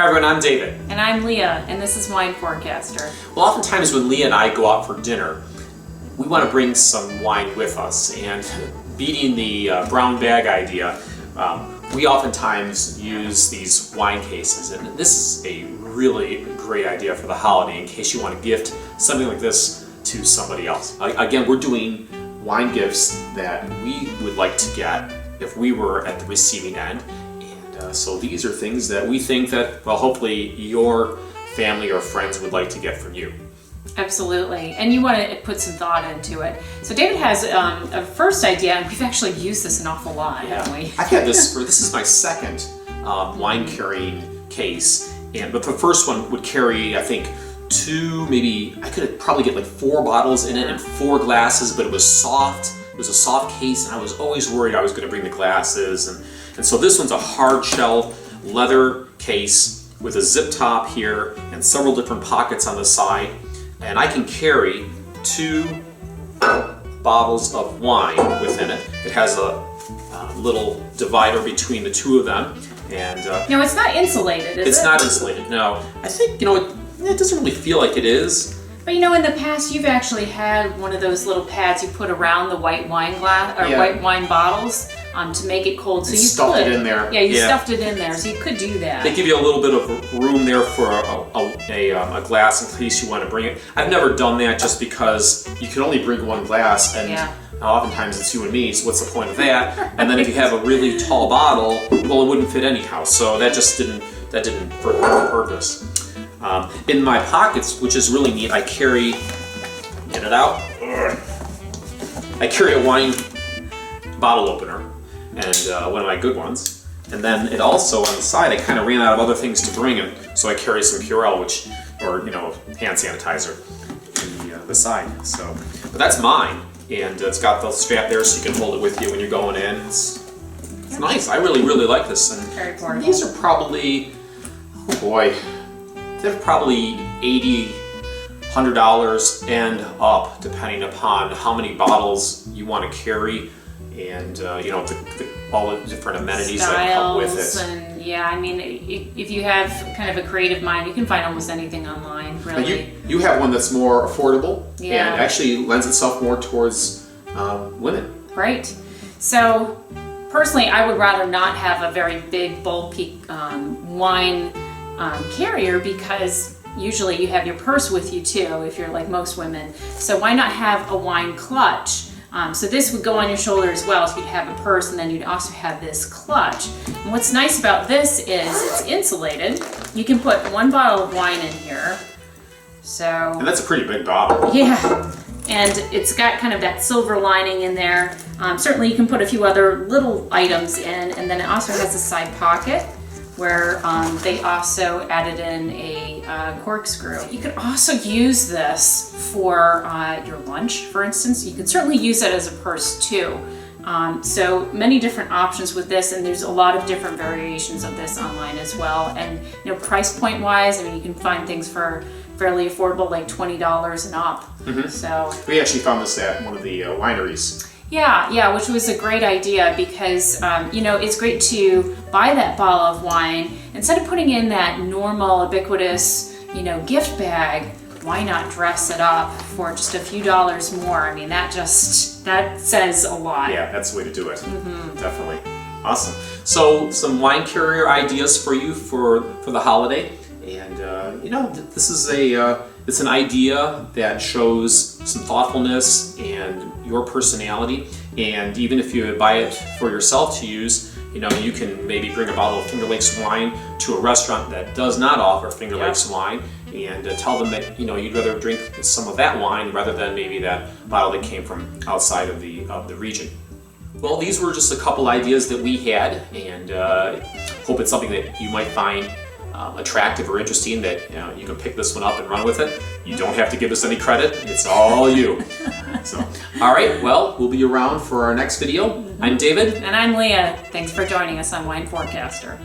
Hi everyone, I'm David. And I'm Leah, and this is Wine Forecaster. Well, oftentimes when Leah and I go out for dinner, we want to bring some wine with us, and beating the brown bag idea, we oftentimes use these wine cases, and this is a really great idea for the holiday in case you want to gift something like this to somebody else. Again, we're doing wine gifts that we would like to get if we were at the receiving end. So these are things that we think that, well, hopefully your family or friends would like to get from you. Absolutely, and you want to put some thought into it. So David has a first idea, and we've actually used this an awful lot, haven't we? I've had this this is my second wine carrying case, but the first one would carry, I think, I could probably get like 4 bottles in it and 4 glasses, but it was soft. It was a soft case, and I was always worried I was going to bring the glasses. And so this one's a hard shell leather case with a zip top here and several different pockets on the side. And I can carry 2 bottles of wine within it. It has a little divider between the 2 of them. And no, it's not insulated, is it? It's not insulated, no. I think, it doesn't really feel like it is. But in the past you've actually had one of those little pads you put around the white wine glass or white wine bottles to make it cold. So you stuffed it in there. Yeah, you stuffed it in there, so you could do that. They give you a little bit of room there for a glass in case you want to bring it. I've never done that just because you can only bring 1 glass, and oftentimes it's you and me, so what's the point of that? And then if you have a really tall bottle, well, it wouldn't fit anyhow. So that just didn't serve the purpose. In my pockets, which is really neat, I carry, get it out, I carry a wine bottle opener, and one of my good ones. And then it also, on the side, I kind of ran out of other things to bring in, so I carry some Purell, or hand sanitizer, the side. So, but that's mine, and it's got the strap there so you can hold it with you when you're going in. It's nice. I really like this. And very portable. These are probably, oh boy, they're probably $80, $100 and up, depending upon how many bottles you want to carry, and all the different amenities that come with it. And if you have kind of a creative mind, you can find almost anything online, really. You have one that's more affordable and actually lends itself more towards women. Right. So personally, I would rather not have a very big, bulky wine carrier, because usually you have your purse with you too, if you're like most women. So why not have a wine clutch? So this would go on your shoulder as well, so you'd have a purse, and then you'd also have this clutch. And what's nice about this is it's insulated. You can put 1 bottle of wine in here. And that's a pretty big bottle. Yeah. And it's got kind of that silver lining in there. Certainly you can put a few other little items in, and then it also has a side pocket where they also added in a corkscrew. You could also use this for your lunch, for instance. You could certainly use it as a purse too. So many different options with this, and there's a lot of different variations of this online as well. And price point wise, you can find things for fairly affordable, like $20 and up. Mm-hmm. So we actually found this at one of the wineries. Yeah, which was a great idea, because it's great to buy that bottle of wine instead of putting in that normal ubiquitous gift bag. Why not dress it up for just a few dollars more? That says a lot. Yeah, that's the way to do it. Mm-hmm. Definitely. Awesome. So some wine carrier ideas for you for the holiday, and this is it's an idea that shows some thoughtfulness and your personality. And even if you buy it for yourself to use, you can maybe bring a bottle of Finger Lakes wine to a restaurant that does not offer Finger Lakes wine, and tell them that you'd rather drink some of that wine rather than maybe that bottle that came from outside of the region. Well, these were just a couple ideas that we had, and hope it's something that you might find attractive or interesting, that you can pick this one up and run with it. You don't have to give us any credit. It's all you. So, all right, well, we'll be around for our next video. I'm David. And I'm Leah. Thanks for joining us on Wine Forecaster.